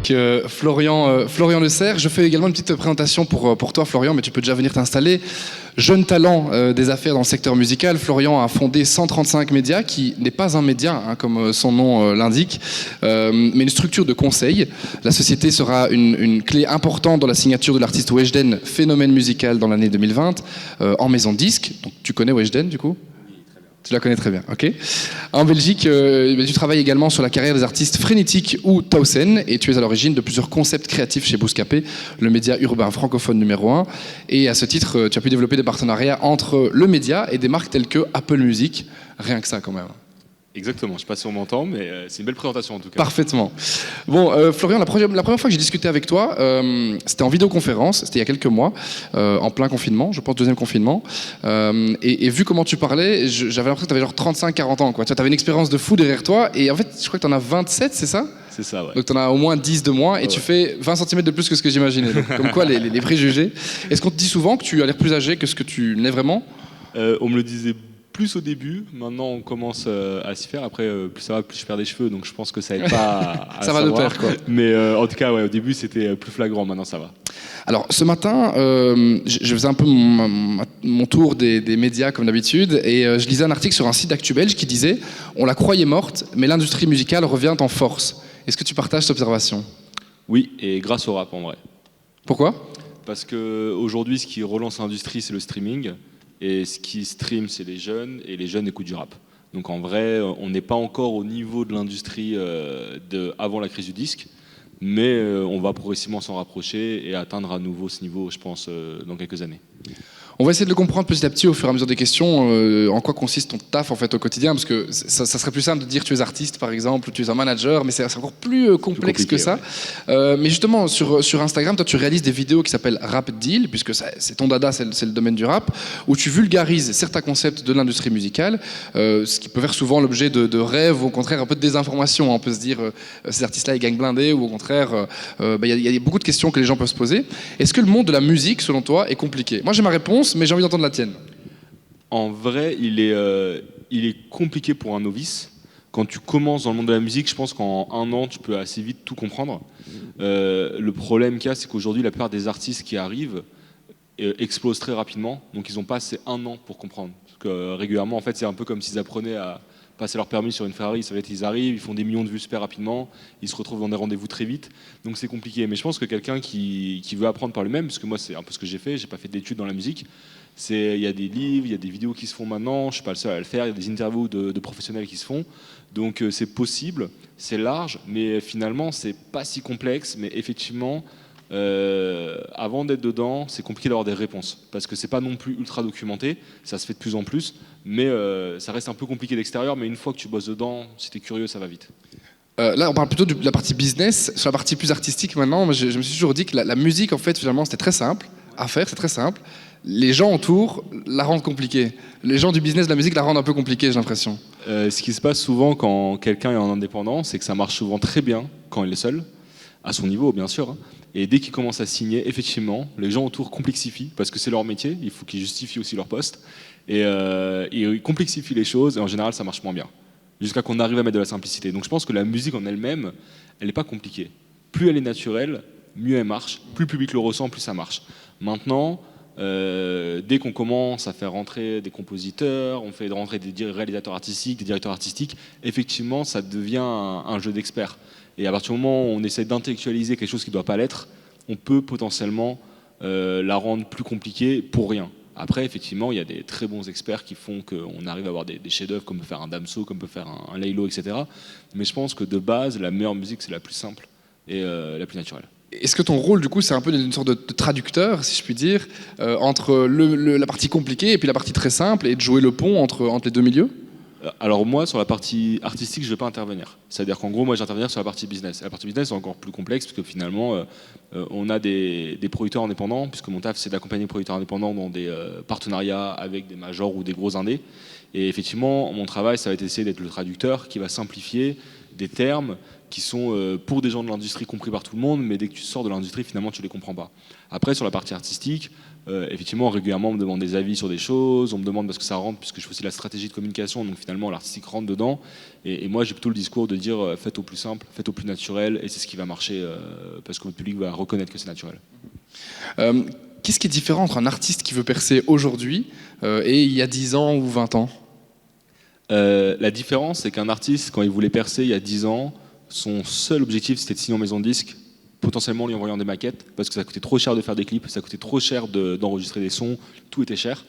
Florian Le Serre. Je fais également une petite présentation pour toi, Florian, mais tu peux déjà venir t'installer. Jeune talent des affaires dans le secteur musical, Florian a fondé 135 Médias, qui n'est pas un média, hein, comme son nom l'indique, mais une structure de conseil. La société sera une clé importante dans la signature de l'artiste Weshden, phénomène musical dans l'année 2020, en maison de disque. Donc, tu connais Weshden, du coup ? Tu la connais très bien, ok. En Belgique, tu travailles également sur la carrière des artistes Frénétique ou Tausen, et tu es à l'origine de plusieurs concepts créatifs chez Bouscapé, le média urbain francophone numéro 1. Et à ce titre, tu as pu développer des partenariats entre le média et des marques telles que Apple Music. Rien que ça, quand même. Exactement, je ne sais pas si on m'entend, mais c'est une belle présentation en tout cas. Parfaitement. Bon, Florian, la première fois que j'ai discuté avec toi, c'était en vidéoconférence, c'était il y a quelques mois, en plein confinement, je pense deuxième confinement. Et vu comment tu parlais, j'avais l'impression que tu avais genre 35-40 ans. Tu avais une expérience de fou derrière toi, et en fait, je crois que tu en as 27, c'est ça ? C'est ça, ouais. Donc tu en as au moins 10 de moins, et tu fais 20 cm de plus que ce que j'imaginais. Donc, comme quoi, les préjugés. Est-ce qu'on te dit souvent que tu as l'air plus âgé que ce que tu n'es vraiment ? On me le disait plus au début, maintenant on commence à s'y faire. Après, plus ça va, plus je perds des cheveux, donc je pense que ça aide pas à ça va de savoir. pair, quoi. Mais en tout cas, ouais, au début c'était plus flagrant, maintenant ça va. Alors ce matin, je faisais un peu mon tour des médias comme d'habitude, et je lisais un article sur un site d'actu belge qui disait « On la croyait morte, mais l'industrie musicale revient en force ». Est-ce que tu partages cette observation ? Oui, et grâce au rap en vrai. Pourquoi ? Parce qu'aujourd'hui, ce qui relance l'industrie, c'est le streaming. Et ce qui stream, c'est les jeunes, et les jeunes écoutent du rap. Donc en vrai, on n'est pas encore au niveau de l'industrie avant la crise du disque, mais on va progressivement s'en rapprocher et atteindre à nouveau ce niveau, je pense, dans quelques années. On va essayer de le comprendre petit à petit au fur et à mesure des questions, en quoi consiste ton taf en fait au quotidien, parce que ça serait plus simple de dire tu es artiste par exemple, ou tu es un manager, mais c'est encore plus complexe que ça. Ouais. Mais justement sur Instagram, toi tu réalises des vidéos qui s'appellent Rap Deal, puisque c'est ton dada, c'est le domaine du rap, où tu vulgarises certains concepts de l'industrie musicale, ce qui peut faire souvent l'objet de rêves, ou au contraire un peu de désinformation. On peut se dire ces artistes-là ils gagnent blindés, ou au contraire il y a beaucoup de questions que les gens peuvent se poser. Est-ce que le monde de la musique, selon toi, est compliqué ? Moi j'ai ma réponse, mais j'ai envie d'entendre la tienne. En vrai, il est compliqué pour un novice. Quand tu commences dans le monde de la musique, je pense qu'en un an, tu peux assez vite tout comprendre. Le problème qu'il y a, c'est qu'aujourd'hui, la plupart des artistes qui arrivent explosent très rapidement, donc ils n'ont pas assez un an pour comprendre. Parce que régulièrement, en fait, c'est un peu comme s'ils apprenaient à passer leur permis sur une Ferrari. Ça va être, ils arrivent, ils font des millions de vues super rapidement, ils se retrouvent dans des rendez-vous très vite, donc c'est compliqué. Mais je pense que quelqu'un qui veut apprendre par lui-même, parce que moi, c'est un peu ce que j'ai pas fait d'études dans la musique. Il y a des livres, il y a des vidéos qui se font maintenant, je ne suis pas le seul à le faire, il y a des interviews de professionnels qui se font, donc c'est possible, c'est large, mais finalement c'est pas si complexe, mais effectivement, avant d'être dedans, c'est compliqué d'avoir des réponses, parce que c'est pas non plus ultra documenté, ça se fait de plus en plus, mais ça reste un peu compliqué d'extérieur, mais une fois que tu bosses dedans, si tu es curieux, ça va vite. Là, on parle plutôt de la partie business, sur la partie plus artistique maintenant, je me suis toujours dit que la musique, en fait, finalement, c'était très simple à faire, c'est très simple. Les gens autour la rendent compliquée. Les gens du business de la musique la rendent un peu compliquée, j'ai l'impression. Ce qui se passe souvent quand quelqu'un est en indépendant, c'est que ça marche souvent très bien quand il est seul, à son niveau bien sûr, hein. Et dès qu'il commence à signer, effectivement, les gens autour complexifient, parce que c'est leur métier, il faut qu'ils justifient aussi leur poste, et ils complexifient les choses, et en général ça marche moins bien, jusqu'à qu'on arrive à mettre de la simplicité. Donc je pense que la musique en elle-même, elle n'est pas compliquée. Plus elle est naturelle, mieux elle marche, plus le public le ressent, plus ça marche. Maintenant, dès qu'on commence à faire rentrer des compositeurs, on fait rentrer des réalisateurs artistiques, des directeurs artistiques, effectivement ça devient un jeu d'experts. Et à partir du moment où on essaie d'intellectualiser quelque chose qui ne doit pas l'être, on peut potentiellement la rendre plus compliquée pour rien. Après, effectivement, il y a des très bons experts qui font qu'on arrive à avoir des chefs-d'œuvre, comme peut faire un Damso, comme peut faire un Laylo, etc. Mais je pense que de base, la meilleure musique, c'est la plus simple et la plus naturelle. Est-ce que ton rôle, du coup, c'est un peu une sorte de traducteur, si je puis dire, entre la partie compliquée et puis la partie très simple, et de jouer le pont entre les deux milieux ? Alors moi, sur la partie artistique, je ne vais pas intervenir. C'est-à-dire qu'en gros, moi, j'interviens sur la partie business. La partie business est encore plus complexe, parce que finalement, on a des producteurs indépendants, puisque mon taf, c'est d'accompagner les producteurs indépendants dans des partenariats avec des majors ou des gros indés. Et effectivement, mon travail, ça va être d'essayer d'être le traducteur qui va simplifier des termes qui sont pour des gens de l'industrie compris par tout le monde, mais dès que tu sors de l'industrie, finalement, tu les comprends pas. Après, sur la partie artistique, effectivement, régulièrement, on me demande des avis sur des choses, on me demande parce que ça rentre, puisque je fais aussi la stratégie de communication, donc finalement, l'artistique rentre dedans. Et moi, j'ai plutôt le discours de dire faites au plus simple, faites au plus naturel, et c'est ce qui va marcher, parce que votre public va reconnaître que c'est naturel. Qu'est-ce qui est différent entre un artiste qui veut percer aujourd'hui et il y a 10 ans ou 20 ans? La différence, c'est qu'un artiste, quand il voulait percer il y a 10 ans, son seul objectif, c'était de signer en maison de disque, potentiellement lui envoyant des maquettes, parce que ça coûtait trop cher de faire des clips, ça coûtait trop cher d'enregistrer des sons, tout était cher.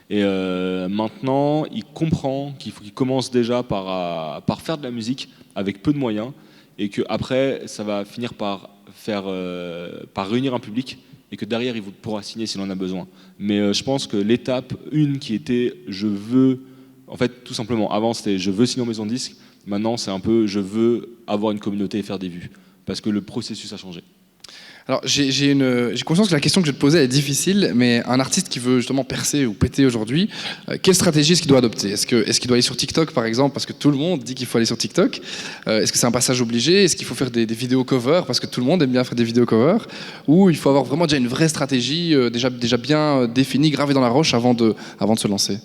Et maintenant, il comprend qu'il faut qu'il commence déjà par faire de la musique avec peu de moyens, et qu'après, ça va finir par réunir un public, et que derrière, il pourra signer s'il en a besoin. Mais je pense que l'étape 1 qui était « je veux », en fait, tout simplement, avant, c'était « je veux signer en maison de disque », maintenant, c'est un peu « je veux avoir une communauté et faire des vues », parce que le processus a changé. Alors, j'ai conscience que la question que je vais te poser est difficile, mais un artiste qui veut justement percer ou péter aujourd'hui, quelle stratégie est-ce qu'il doit adopter? Est-ce qu'il doit aller sur TikTok, par exemple, parce que tout le monde dit qu'il faut aller sur TikTok? Est-ce que c'est un passage obligé? Est-ce qu'il faut faire des vidéos cover, parce que tout le monde aime bien faire des vidéos cover? Ou il faut avoir vraiment déjà une vraie stratégie déjà bien définie, gravée dans la roche avant de se lancer?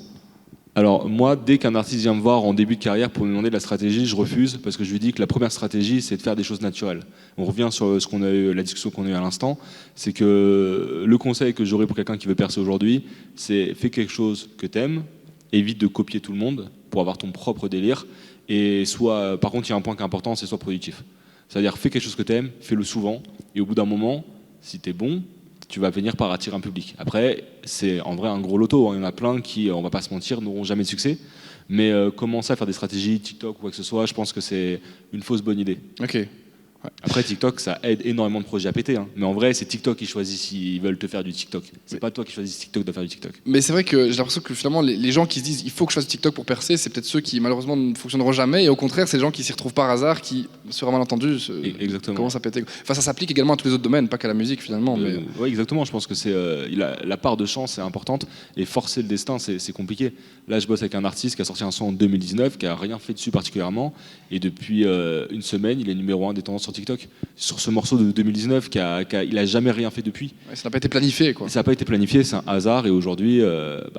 Alors moi, dès qu'un artiste vient me voir en début de carrière pour me demander de la stratégie, je refuse parce que je lui dis que la première stratégie, c'est de faire des choses naturelles. On revient sur la discussion qu'on a eue à l'instant, c'est que le conseil que j'aurais pour quelqu'un qui veut percer aujourd'hui, c'est fais quelque chose que t'aimes, évite de copier tout le monde pour avoir ton propre délire, et par contre, il y a un point qui est important, c'est sois productif. C'est-à-dire fais quelque chose que t'aimes, fais-le souvent, et au bout d'un moment, si t'es bon, tu vas venir par attirer un public. Après, c'est en vrai un gros loto. Il y en a plein qui, on va pas se mentir, n'auront jamais de succès. Mais commencer à faire des stratégies TikTok ou quoi que ce soit, je pense que c'est une fausse bonne idée. Ok. Ouais. Après, TikTok, ça aide énormément de projets à péter. Hein. Mais en vrai, c'est TikTok qui choisit s'ils veulent te faire du TikTok. C'est pas toi qui choisis TikTok de faire du TikTok. Mais c'est vrai que j'ai l'impression que finalement, les gens qui se disent il faut que je fasse du TikTok pour percer, c'est peut-être ceux qui malheureusement ne fonctionneront jamais. Et au contraire, c'est les gens qui s'y retrouvent par hasard, qui, sur un malentendu, commencent à péter. Enfin, ça s'applique également à tous les autres domaines, pas qu'à la musique finalement. Oui, exactement. Je pense que c'est la part de chance est importante. Et forcer le destin, c'est compliqué. Là, je bosse avec un artiste qui a sorti un son en 2019, qui a rien fait dessus particulièrement. Et depuis une semaine, il est numéro 1 des tendances sur TikTok. Sur ce morceau de 2019, il a jamais rien fait depuis. Ouais, ça n'a pas été planifié, quoi. Ça n'a pas été planifié, c'est un hasard, et aujourd'hui,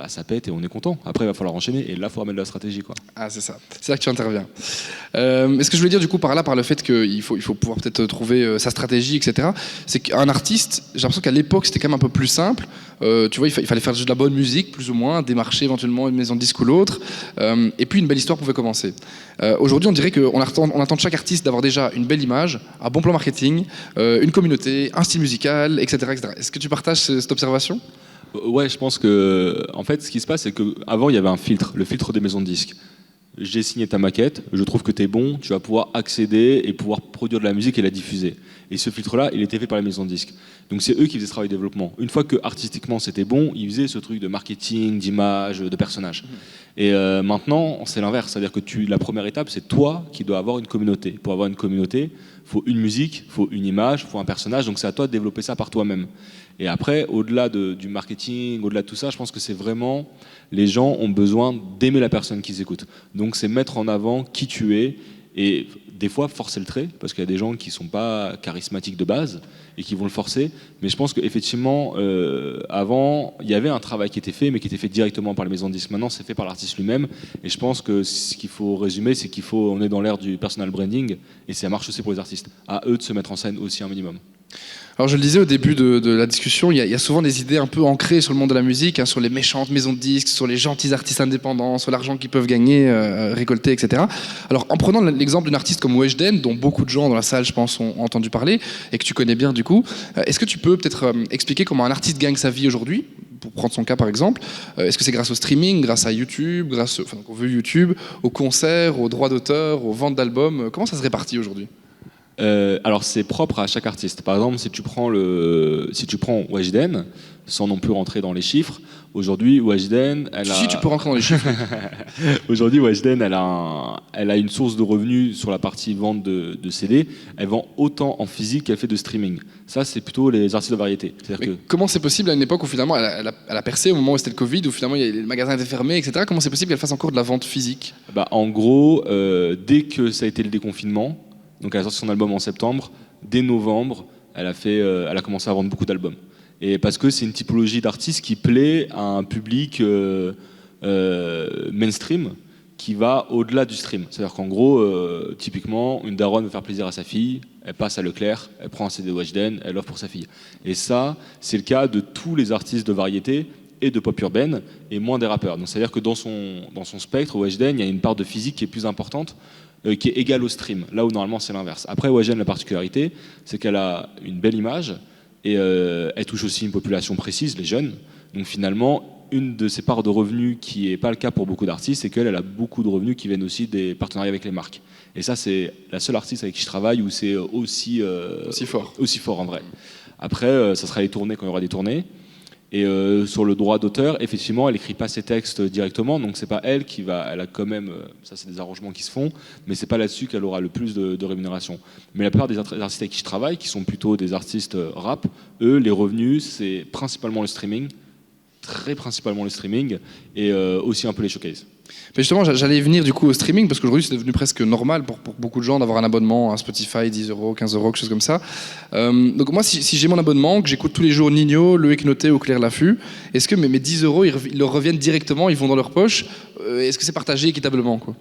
ça pète et on est content. Après, il va falloir enchaîner, et là, il faut remettre de la stratégie, quoi. Ah, c'est ça. C'est là que tu interviens. Ce que je voulais dire, du coup, par le fait qu'il faut pouvoir peut-être trouver sa stratégie, etc., c'est qu'un artiste, j'ai l'impression qu'à l'époque, c'était quand même un peu plus simple. Tu vois, il fallait faire de la bonne musique, plus ou moins, démarcher éventuellement une maison de disque ou l'autre, et puis une belle histoire pouvait commencer. Aujourd'hui, on dirait qu'on attend de chaque artiste d'avoir déjà une belle image, un bon plan marketing, une communauté, un style musical, etc., etc. Est-ce que tu partages cette observation? Ouais, je pense que, en fait, ce qui se passe, c'est qu'avant, il y avait un filtre, le filtre des maisons de disques. J'ai signé ta maquette, je trouve que t'es bon, tu vas pouvoir accéder et pouvoir produire de la musique et la diffuser. Et ce filtre-là, il était fait par les maisons de disques. Donc c'est eux qui faisaient ce travail de développement. Une fois que artistiquement c'était bon, ils faisaient ce truc de marketing, d'image, de personnage. Et maintenant, c'est l'inverse. C'est-à-dire que la première étape, c'est toi qui dois avoir une communauté. Pour avoir une communauté, il faut une musique, il faut une image, il faut un personnage. Donc c'est à toi de développer ça par toi-même. Et après, au-delà du marketing, au-delà de tout ça, je pense que c'est vraiment, les gens ont besoin d'aimer la personne qu'ils écoutent. Donc c'est mettre en avant qui tu es et des fois forcer le trait, parce qu'il y a des gens qui ne sont pas charismatiques de base et qui vont le forcer. Mais je pense qu'effectivement, avant, il y avait un travail qui était fait, mais qui était fait directement par les maisons de disques. Maintenant, c'est fait par l'artiste lui-même. Et je pense que ce qu'il faut résumer, c'est on est dans l'ère du personal branding, et ça marche aussi pour les artistes. À eux de se mettre en scène aussi un minimum. Alors je le disais au début de la discussion, il y a souvent des idées un peu ancrées sur le monde de la musique, hein, sur les méchantes maisons de disques, sur les gentils artistes indépendants, sur l'argent qu'ils peuvent gagner, récolter, etc. Alors en prenant l'exemple d'une artiste comme Weshden, dont beaucoup de gens dans la salle, je pense, ont entendu parler, et que tu connais bien du coup, est-ce que tu peux peut-être expliquer comment un artiste gagne sa vie aujourd'hui, pour prendre son cas par exemple? Est-ce que c'est grâce au streaming, grâce à YouTube, on veut YouTube, aux concerts, aux droits d'auteur, aux ventes d'albums? Comment ça se répartit aujourd'hui? Alors c'est propre à chaque artiste. Par exemple, si tu prends Weshden, sans non plus rentrer dans les chiffres, aujourd'hui Weshden, Si tu peux rentrer dans les chiffres. Aujourd'hui Weshden, elle a une source de revenus sur la partie vente de CD. Elle vend autant en physique qu'elle fait de streaming. Ça, c'est plutôt les artistes de variété. Comment c'est possible à une époque où finalement elle a percé, au moment où c'était le Covid, où finalement les magasins étaient fermés, etc. Comment c'est possible qu'elle fasse encore de la vente physique? En gros, dès que ça a été le déconfinement, Donc elle a sorti son album en septembre. Dès novembre, elle a commencé à vendre beaucoup d'albums. Et parce que c'est une typologie d'artiste qui plaît à un public mainstream qui va au-delà du stream. C'est-à-dire qu'en gros, typiquement, une daronne veut faire plaisir à sa fille, elle passe à Leclerc, elle prend un CD de Weshden, elle l'offre pour sa fille. Et ça, c'est le cas de tous les artistes de variété et de pop urbaine, et moins des rappeurs. Donc c'est-à-dire que dans son spectre, Weshden, il y a une part de physique qui est plus importante, qui est égale au stream, là où normalement c'est l'inverse. Après, Weshden, la particularité, c'est qu'elle a une belle image, et elle touche aussi une population précise, les jeunes. Donc finalement, une de ses parts de revenus qui n'est pas le cas pour beaucoup d'artistes, c'est qu'elle a beaucoup de revenus qui viennent aussi des partenariats avec les marques. Et ça, c'est la seule artiste avec qui je travaille où c'est aussi fort en vrai. Après, ça sera les tournées quand il y aura des tournées. Et sur le droit d'auteur, effectivement, elle écrit pas ses textes directement, donc c'est pas elle qui va. Elle a quand même, ça c'est des arrangements qui se font, mais c'est pas là-dessus qu'elle aura le plus de rémunération. Mais la plupart des artistes avec qui je travaille, qui sont plutôt des artistes rap, eux, les revenus, c'est principalement le streaming, très principalement le streaming, et aussi un peu les showcases. Mais justement, j'allais venir du coup au streaming, parce qu'aujourd'hui c'est devenu presque normal pour beaucoup de gens d'avoir un abonnement à Spotify, 10 euros, 15 euros, quelque chose comme ça. Donc moi, si j'ai mon abonnement, que j'écoute tous les jours Nino, Loïc Noté ou Claire Laffut, est-ce que mes 10 euros, ils leur reviennent directement, ils vont dans leur poche? Est-ce que c'est partagé équitablement, quoi?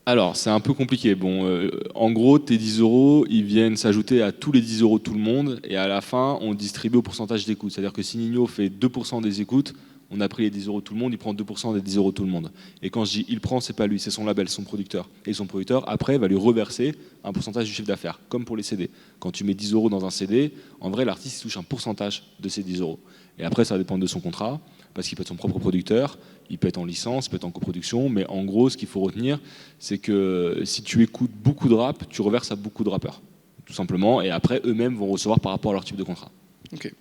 Alors, c'est un peu compliqué. Bon, en gros, tes 10 euros, ils viennent s'ajouter à tous les 10 euros de tout le monde, et à la fin, on distribue au pourcentage d'écoute. C'est-à-dire que si Nino fait 2% des écoutes, on a pris les 10 euros de tout le monde, il prend 2% des 10 euros de tout le monde. Et quand je dis il prend, c'est pas lui, c'est son label, son producteur. Et son producteur, après, va lui reverser un pourcentage du chiffre d'affaires, comme pour les CD. Quand tu mets 10 euros dans un CD, en vrai, l'artiste touche un pourcentage de ces 10 euros. Et après, ça va dépendre de son contrat, parce qu'il peut être son propre producteur, il peut être en licence, il peut être en coproduction, mais en gros, ce qu'il faut retenir, c'est que si tu écoutes beaucoup de rap, tu reverses à beaucoup de rappeurs, tout simplement, et après, eux-mêmes vont recevoir par rapport à leur type de contrat. Ok.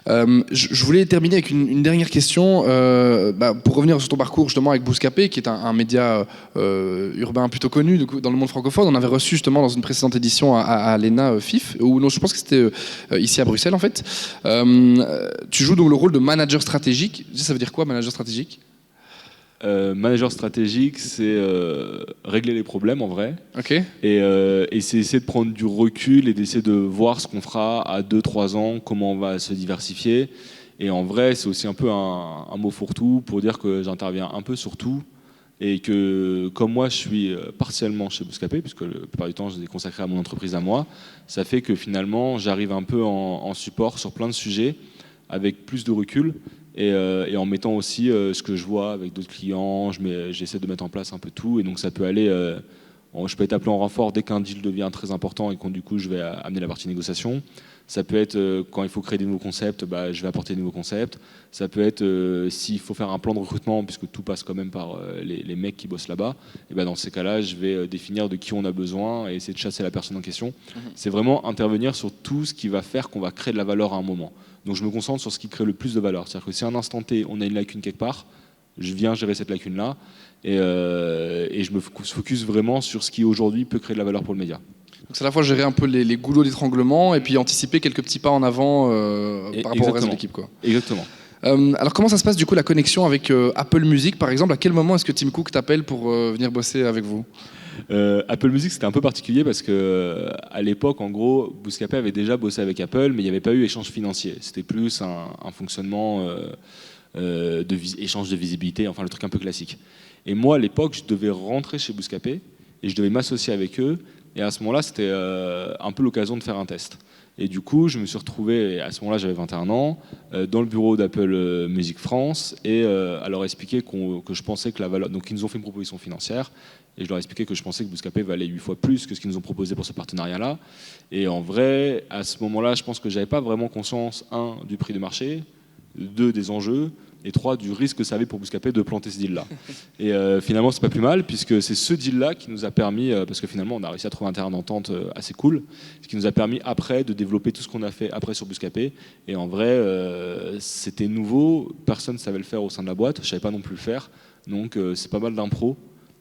Je voulais terminer avec une dernière question, pour revenir sur ton parcours justement avec Bouscapé, qui est un média urbain plutôt connu dans le monde francophone. On avait reçu justement dans une précédente édition à l'ENA FIF, ou non, je pense que c'était ici à Bruxelles en fait. Tu joues donc le rôle de manager stratégique. Ça veut dire quoi, manager stratégique? Manager stratégique, c'est régler les problèmes en vrai. Okay. Et c'est essayer de prendre du recul et d'essayer de voir ce qu'on fera à 2-3 ans, comment on va se diversifier. Et en vrai, c'est aussi un peu un mot fourre-tout pour dire que j'interviens un peu sur tout. Et que comme moi, je suis partiellement chez Bouscapé, puisque la plupart du temps, je les ai consacrés à mon entreprise à moi, ça fait que finalement, j'arrive un peu en support sur plein de sujets avec plus de recul. Et en mettant aussi ce que je vois avec d'autres clients, j'essaie de mettre en place un peu tout, et donc ça peut aller, je peux être appelé en renfort dès qu'un deal devient très important et quand du coup je vais amener la partie négociation. Ça peut être quand il faut créer des nouveaux concepts, je vais apporter des nouveaux concepts. Ça peut être s'il faut faire un plan de recrutement, puisque tout passe quand même par les mecs qui bossent là-bas, et dans ces cas-là, je vais définir de qui on a besoin et essayer de chasser la personne en question. C'est vraiment intervenir sur tout ce qui va faire qu'on va créer de la valeur à un moment. Donc je me concentre sur ce qui crée le plus de valeur. C'est-à-dire que si à un instant T, on a une lacune quelque part, je viens gérer cette lacune-là et je me focus vraiment sur ce qui aujourd'hui peut créer de la valeur pour le média. Donc c'est à la fois gérer un peu les goulots d'étranglement et puis anticiper quelques petits pas en avant par rapport au reste de l'équipe, quoi. Exactement. Alors comment ça se passe du coup la connexion avec Apple Music par exemple? À quel moment est-ce que Tim Cook t'appelle pour venir bosser avec vous? Apple Music, c'était un peu particulier parce que à l'époque, en gros, Bouscapé avait déjà bossé avec Apple, mais il n'y avait pas eu échange financier. C'était plus un fonctionnement échange de visibilité, enfin le truc un peu classique. Et moi, à l'époque, je devais rentrer chez Bouscapé et je devais m'associer avec eux. Et à ce moment-là, c'était un peu l'occasion de faire un test. Et du coup, je me suis retrouvé, à ce moment-là, j'avais 21 ans, dans le bureau d'Apple Music France, et à leur expliquer que je pensais que la valeur... Donc, ils nous ont fait une proposition financière, et je leur ai expliqué que je pensais que Bouscapé valait 8 fois plus que ce qu'ils nous ont proposé pour ce partenariat-là. Et en vrai, à ce moment-là, je pense que j'avais pas vraiment conscience, 1, du prix du marché, 2, des enjeux, et 3, du risque que ça avait pour Bouscapé de planter ce deal-là. Et finalement, c'est pas plus mal, puisque c'est ce deal-là qui nous a permis, parce que finalement, on a réussi à trouver un terrain d'entente assez cool, ce qui nous a permis après de développer tout ce qu'on a fait après sur Bouscapé. Et en vrai, c'était nouveau, personne ne savait le faire au sein de la boîte, je savais pas non plus le faire, donc c'est pas mal d'impro.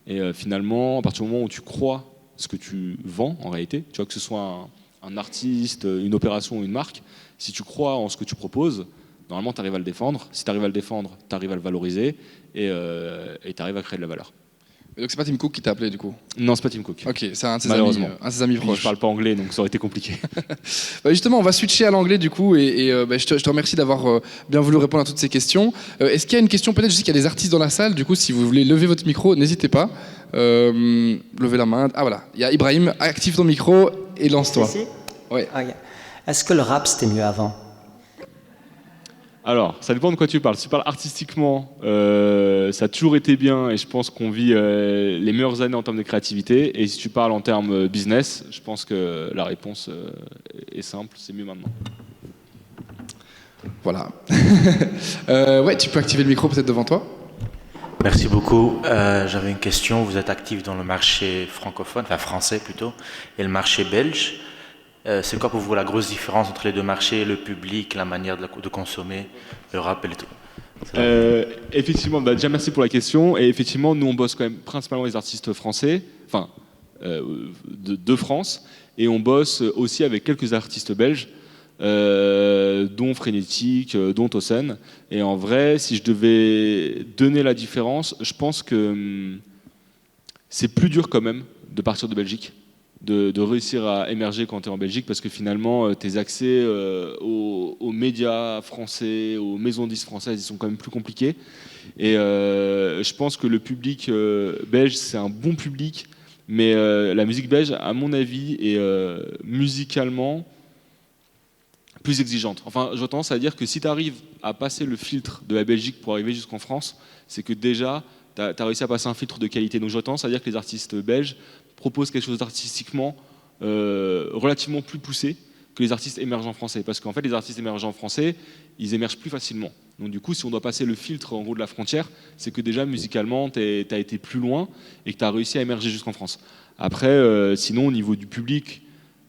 Et finalement, à partir du moment où tu crois ce que tu vends, en réalité, tu vois, que ce soit un artiste, une opération ou une marque, si tu crois en ce que tu proposes, normalement, tu arrives à le défendre. Si tu arrives à le défendre, tu arrives à le valoriser et tu arrives à créer de la valeur. Et donc c'est pas Tim Cook qui t'a appelé du coup? Non, c'est pas Tim Cook. Ok, c'est un de ses Malheureusement. amis, un de ses amis Puis proches. je parle pas anglais, donc ça aurait été compliqué. Justement, on va switcher à l'anglais du coup, je te remercie d'avoir bien voulu répondre à toutes ces questions. Est-ce qu'il y a une question, peut-être, je sais qu'il y a des artistes dans la salle, du coup, si vous voulez lever votre micro, n'hésitez pas. Levez la main. Ah voilà, il y a Ibrahim, active ton micro et lance-toi. Ici? Ouais. Ok. Est-ce que le rap c'était mieux avant? Alors, ça dépend de quoi tu parles. Si tu parles artistiquement, ça a toujours été bien et je pense qu'on vit les meilleures années en termes de créativité. Et si tu parles en termes business, je pense que la réponse est simple, c'est mieux maintenant. Voilà. Ouais, tu peux activer le micro peut-être devant toi. Merci beaucoup. J'avais une question. Vous êtes actif dans le marché francophone, enfin français plutôt, et le marché belge. C'est quoi pour vous la grosse différence entre les deux marchés, le public, la manière de consommer le rap et le tout? Effectivement, déjà merci pour la question. Et effectivement, nous on bosse quand même principalement les artistes français, enfin de France, et on bosse aussi avec quelques artistes belges, dont Frénétique, dont Tossen. Et en vrai, si je devais donner la différence, je pense que c'est plus dur quand même de partir de Belgique. De réussir à émerger quand tu es en Belgique, parce que finalement tes accès aux médias français, aux maisons de disques françaises, ils sont quand même plus compliqués. Et je pense que le public belge, c'est un bon public, mais la musique belge, à mon avis, est musicalement plus exigeante. Enfin, j'ai tendance à dire que si tu arrives à passer le filtre de la Belgique pour arriver jusqu'en France, c'est que déjà tu as réussi à passer un filtre de qualité. Donc j'ai tendance à dire que les artistes belges proposent quelque chose d'artistiquement relativement plus poussé que les artistes émergents français. Parce qu'en fait, les artistes émergents français, ils émergent plus facilement. Donc du coup, si on doit passer le filtre en gros de la frontière, c'est que déjà musicalement, tu as été plus loin et que tu as réussi à émerger jusqu'en France. Après, sinon, au niveau du public,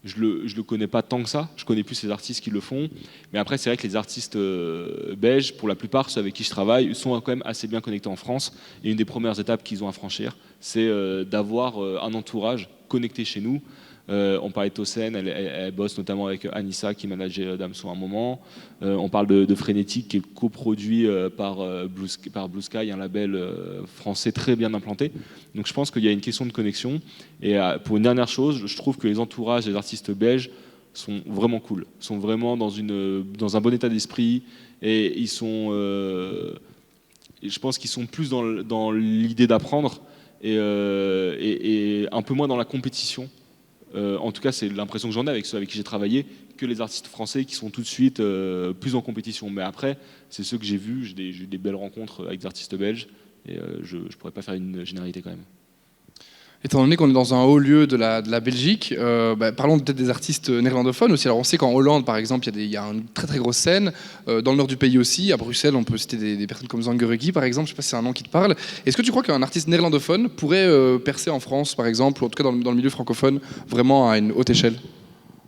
je le connais pas tant que ça. Je connais plus ces artistes qui le font. Mais après, c'est vrai que les artistes belges, pour la plupart, ceux avec qui je travaille, sont quand même assez bien connectés en France. Et une des premières étapes qu'ils ont à franchir, c'est d'avoir un entourage connecté chez nous. On parlait de Tossen, elle bosse notamment avec Anissa qui manageait Damso à un moment. On parle de Frénétique qui est coproduit par Blue Sky, un label français très bien implanté. Donc je pense qu'il y a une question de connexion. Et pour une dernière chose, je trouve que les entourages des artistes belges sont vraiment cool, sont vraiment dans un bon état d'esprit et ils sont, je pense qu'ils sont plus dans l'idée d'apprendre et un peu moins dans la compétition. En tout cas, c'est l'impression que j'en ai avec ceux avec qui j'ai travaillé, que les artistes français qui sont tout de suite plus en compétition. Mais après, c'est ceux que j'ai vus, j'ai eu des belles rencontres avec des artistes belges, et je ne pourrais pas faire une généralité quand même. Étant donné qu'on est dans un haut lieu de la Belgique, parlons peut-être des artistes néerlandophones aussi. Alors on sait qu'en Hollande, par exemple, il y a une très très grosse scène. Dans le nord du pays aussi, à Bruxelles, on peut citer des personnes comme Zangeregui, par exemple. Je ne sais pas si c'est un nom qui te parle. Est-ce que tu crois qu'un artiste néerlandophone pourrait percer en France, par exemple, ou en tout cas dans le milieu francophone, vraiment à une haute échelle?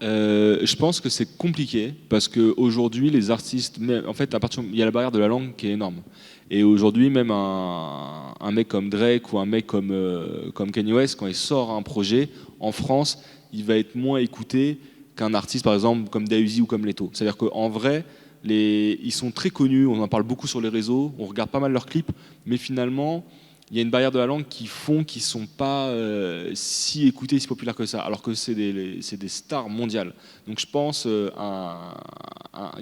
Je pense que c'est compliqué parce qu'aujourd'hui, les artistes, en fait, il y a la barrière de la langue qui est énorme. Et aujourd'hui, même un mec comme Drake ou un mec comme Kanye West, quand il sort un projet, en France, il va être moins écouté qu'un artiste, par exemple, comme Dahuzi ou comme Leto. C'est-à-dire qu'en vrai, ils sont très connus, on en parle beaucoup sur les réseaux, on regarde pas mal leurs clips, mais finalement, il y a une barrière de la langue qui font qu'ils ne sont pas si écoutés, si populaires que ça, alors que c'est des stars mondiales. Donc je pense à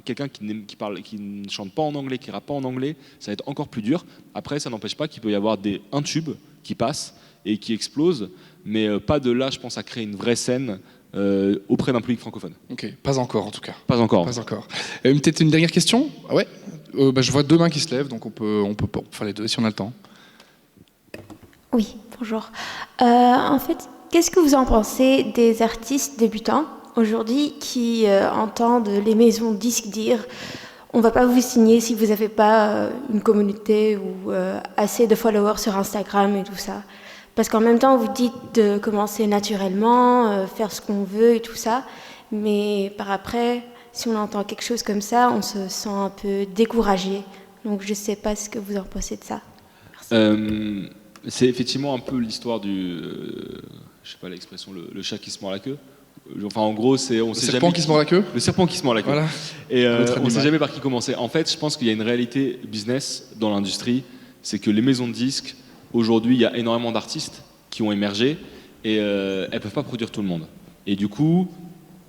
quelqu'un qui ne chante pas en anglais, qui ne rappe pas en anglais, ça va être encore plus dur. Après, ça n'empêche pas qu'il peut y avoir un tube qui passe et qui explose, mais pas de là, je pense, à créer une vraie scène auprès d'un public francophone. Ok, pas encore en tout cas. Pas encore. Pas encore. Peut-être une dernière question? Ah ouais. Je vois deux mains qui se lèvent, donc on peut faire les deux si on a le temps. Oui, bonjour. En fait, qu'est-ce que vous en pensez des artistes débutants aujourd'hui qui entendent les maisons de disques dire on ne va pas vous signer si vous n'avez pas une communauté ou assez de followers sur Instagram et tout ça? Parce qu'en même temps, vous dites de commencer naturellement, faire ce qu'on veut et tout ça, mais par après, si on entend quelque chose comme ça, on se sent un peu découragé. Donc je ne sais pas ce que vous en pensez de ça. Merci. C'est effectivement un peu l'histoire du, je sais pas l'expression, le chat qui se mord la queue. Enfin, en gros, c'est le serpent qui se mord la queue. Le serpent qui se mord la queue. Voilà. Et on ne sait jamais par qui commencer. En fait, je pense qu'il y a une réalité business dans l'industrie, c'est que les maisons de disques Aujourd'hui, il y a énormément d'artistes qui ont émergé et elles ne peuvent pas produire tout le monde. Et du coup,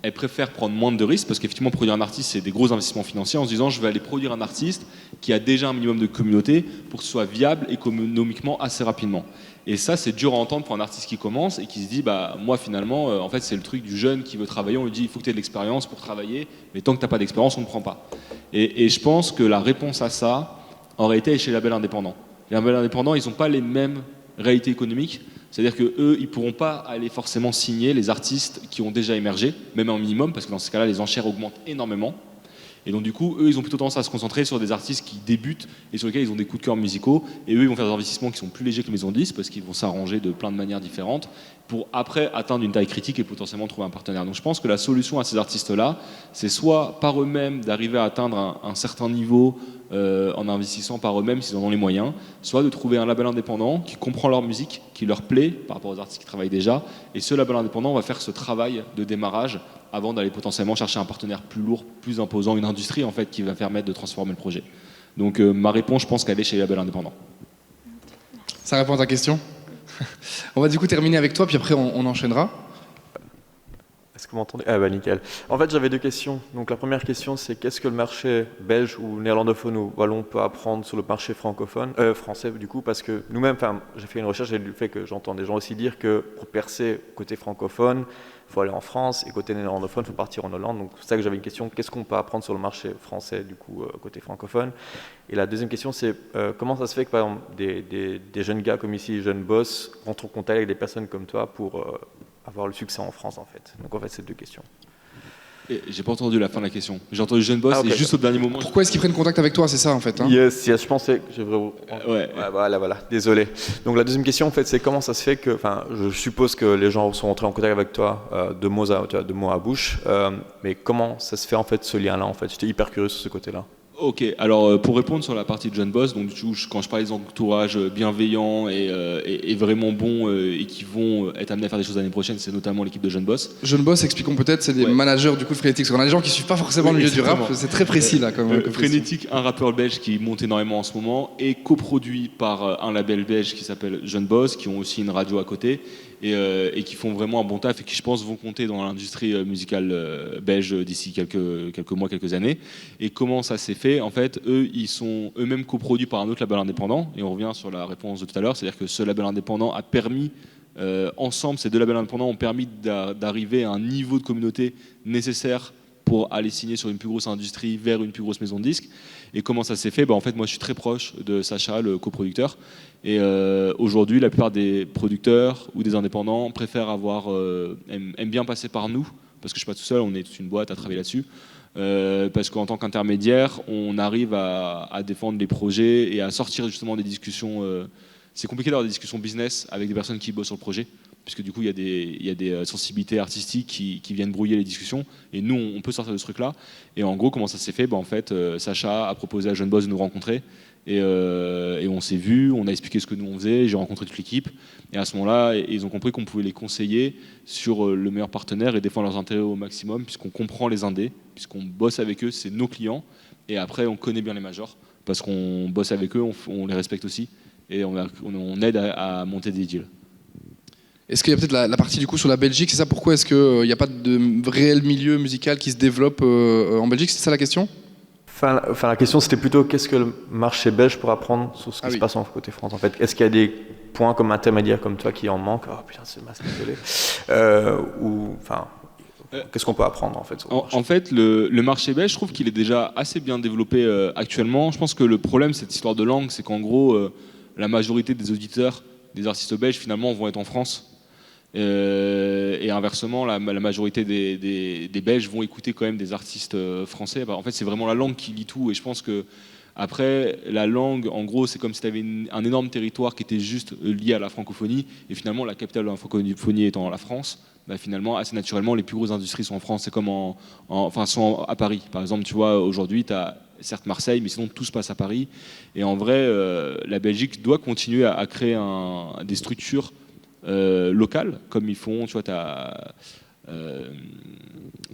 elles préfèrent prendre moins de risques parce qu'effectivement, produire un artiste, c'est des gros investissements financiers en se disant je vais aller produire un artiste qui a déjà un minimum de communauté pour que ce soit viable économiquement assez rapidement. Et ça, c'est dur à entendre pour un artiste qui commence et qui se dit bah moi finalement, en fait, c'est le truc du jeune qui veut travailler. On lui dit il faut que tu aies de l'expérience pour travailler, mais tant que tu n'as pas d'expérience, on ne prend pas. Et je pense que la réponse à ça aurait été chez les labels indépendants. Les labels indépendants, ils n'ont pas les mêmes réalités économiques. C'est-à-dire qu'eux, ils ne pourront pas aller forcément signer les artistes qui ont déjà émergé, même un minimum, parce que dans ce cas-là, les enchères augmentent énormément. Et donc du coup, eux, ils ont plutôt tendance à se concentrer sur des artistes qui débutent et sur lesquels ils ont des coups de cœur musicaux. Et eux, ils vont faire des investissements qui sont plus légers que les maisons de disques, parce qu'ils vont s'arranger de plein de manières différentes pour après atteindre une taille critique et potentiellement trouver un partenaire. Donc je pense que la solution à ces artistes-là, c'est soit par eux-mêmes d'arriver à atteindre un certain niveau en investissant par eux-mêmes s'ils en ont les moyens, soit de trouver un label indépendant qui comprend leur musique, qui leur plaît par rapport aux artistes qui travaillent déjà, et ce label indépendant va faire ce travail de démarrage avant d'aller potentiellement chercher un partenaire plus lourd, plus imposant, une industrie en fait qui va permettre de transformer le projet. Donc ma réponse, je pense qu'elle est chez les labels indépendants. Ça répond à ta question. On va du coup terminer avec toi, puis après on enchaînera. Est-ce que vous m'entendez? Ah bah nickel. En fait, j'avais deux questions. Donc la première question, c'est qu'est-ce que le marché belge ou néerlandophone ou wallon peut apprendre sur le marché francophone, français du coup, parce que nous-mêmes, j'ai fait une recherche et le fait que j'entends des gens aussi dire que pour percer côté francophone, il faut aller en France et côté néerlandophone, il faut partir en Hollande. Donc c'est ça que j'avais une question. Qu'est-ce qu'on peut apprendre sur le marché français du coup côté francophone? Et la deuxième question, c'est comment ça se fait que par exemple des jeunes gars comme ici, jeunes boss, rentrent en contact avec des personnes comme toi pour avoir le succès en France en fait. Donc en fait, c'est deux questions. Et j'ai pas entendu la fin de la question. J'ai entendu jeune boss okay. Et juste au dernier moment. Pourquoi est-ce qu'ils prennent contact avec toi? C'est ça en fait. Hein yes, je pensais que ouais. Voilà. Désolé. Donc la deuxième question en fait, c'est comment ça se fait que, je suppose que les gens sont rentrés en contact avec toi de mots à bouche, mais comment ça se fait en fait ce lien-là en fait? J'étais hyper curieux sur ce côté-là. Ok, alors pour répondre sur la partie de jeune boss, donc quand je parlais des entourages bienveillants et vraiment bons et qui vont être amenés à faire des choses l'année prochaine, c'est notamment l'équipe de jeune boss. Jeune boss, expliquons peut-être, c'est des managers du coup de Frénétique, parce qu'on a des gens qui suivent pas forcément le milieu du rap, c'est très précis là comme Frénétique, un rappeur belge qui monte énormément en ce moment, est coproduit par un label belge qui s'appelle Jeune Boss, qui ont aussi une radio à côté. Et qui font vraiment un bon taf et qui, je pense, vont compter dans l'industrie musicale belge d'ici quelques mois, quelques années. Et comment ça s'est fait? En fait, eux, ils sont eux-mêmes coproduits par un autre label indépendant. Et on revient sur la réponse de tout à l'heure, c'est-à-dire que ce label indépendant a permis, ensemble, ces deux labels indépendants ont permis d'arriver à un niveau de communauté nécessaire pour aller signer sur une plus grosse industrie vers une plus grosse maison de disques. Et comment ça s'est fait? En fait, moi, je suis très proche de Sacha, le coproducteur. Et aujourd'hui, la plupart des producteurs ou des indépendants préfèrent aiment bien passer par nous, parce que je ne suis pas tout seul, on est toute une boîte à travailler là-dessus. Parce qu'en tant qu'intermédiaire, on arrive à défendre les projets et à sortir justement des discussions. C'est compliqué d'avoir des discussions business avec des personnes qui bossent sur le projet, puisque du coup il y a des sensibilités artistiques qui viennent brouiller les discussions, et nous on peut sortir de ce truc-là. Et en gros, comment ça s'est fait? En fait, Sacha a proposé à Jeune Boss de nous rencontrer, et on s'est vus, on a expliqué ce que nous on faisait, j'ai rencontré toute l'équipe, et à ce moment-là, ils ont compris qu'on pouvait les conseiller sur le meilleur partenaire et défendre leurs intérêts au maximum, puisqu'on comprend les indés, puisqu'on bosse avec eux, c'est nos clients, et après on connaît bien les majors, parce qu'on bosse avec eux, on les respecte aussi, et on aide à monter des deals. Est-ce qu'il y a peut-être la partie du coup sur la Belgique, c'est ça? Pourquoi est-ce qu'il n'y a pas de réel milieu musical qui se développe en Belgique? C'est ça la question? La question c'était plutôt qu'est-ce que le marché belge pourra apprendre sur ce qui se passe en côté France en fait. Est-ce qu'il y a des points comme intermédiaires comme toi qui en manquent? Oh putain, c'est masse, désolé. Qu'est-ce qu'on peut apprendre en fait? En fait, le marché belge, je trouve qu'il est déjà assez bien développé actuellement. Je pense que le problème, cette histoire de langue, c'est qu'en gros, la majorité des auditeurs des artistes belges finalement vont être en France. Et inversement, la majorité des Belges vont écouter quand même des artistes français. En fait, c'est vraiment la langue qui lie tout. Et je pense que après, la langue, en gros, c'est comme si tu avais un énorme territoire qui était juste lié à la francophonie. Et finalement, la capitale de la francophonie étant la France, finalement, assez naturellement, les plus grosses industries sont en France. C'est comme sont à Paris. Par exemple, tu vois, aujourd'hui, tu as certes Marseille, mais sinon tout se passe à Paris. Et en vrai, la Belgique doit continuer à créer des structures locales, comme ils font. Tu vois,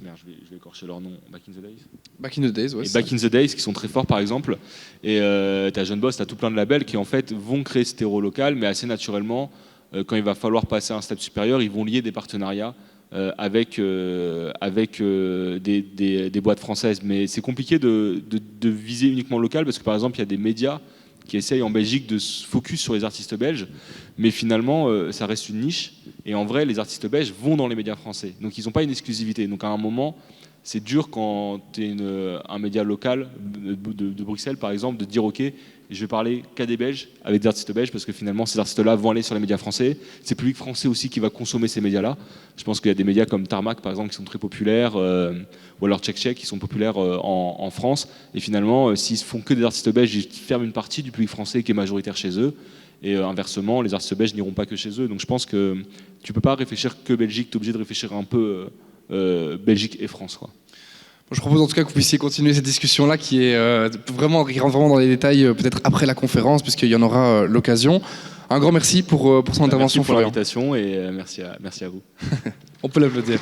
merde, je vais écorcher leur nom, Back in the Days. Back in the Days, ouais. Et Back in the Days, qui sont très forts par exemple. Et t'as Jeune Boss, t'as tout plein de labels qui en fait vont créer ce terreau local, mais assez naturellement, quand il va falloir passer à un step supérieur, ils vont lier des partenariats avec des boîtes françaises. Mais c'est compliqué de viser uniquement local, parce que par exemple, il y a des médias qui essayent en Belgique de se focus sur les artistes belges, mais finalement, ça reste une niche. Et en vrai, les artistes belges vont dans les médias français. Donc ils n'ont pas une exclusivité. Donc à un moment, c'est dur quand tu es un média local de Bruxelles, par exemple, de dire OK, je vais parler qu'à des Belges, avec des artistes belges, parce que finalement, ces artistes-là vont aller sur les médias français. C'est le public français aussi qui va consommer ces médias-là. Je pense qu'il y a des médias comme Tarmac, par exemple, qui sont très populaires, ou alors Check Check, qui sont populaires en France. Et finalement, s'ils font que des artistes belges, ils ferment une partie du public français qui est majoritaire chez eux. Et inversement, les artistes belges n'iront pas que chez eux. Donc je pense que tu ne peux pas réfléchir que Belgique, tu es obligé de réfléchir un peu Belgique et France, quoi. Je propose en tout cas que vous puissiez continuer cette discussion-là qui est qui rentre vraiment dans les détails peut-être après la conférence, puisqu'il y en aura l'occasion. Un grand merci pour son intervention, Merci pour Florian. l'invitation et merci à vous. On peut l'applaudir.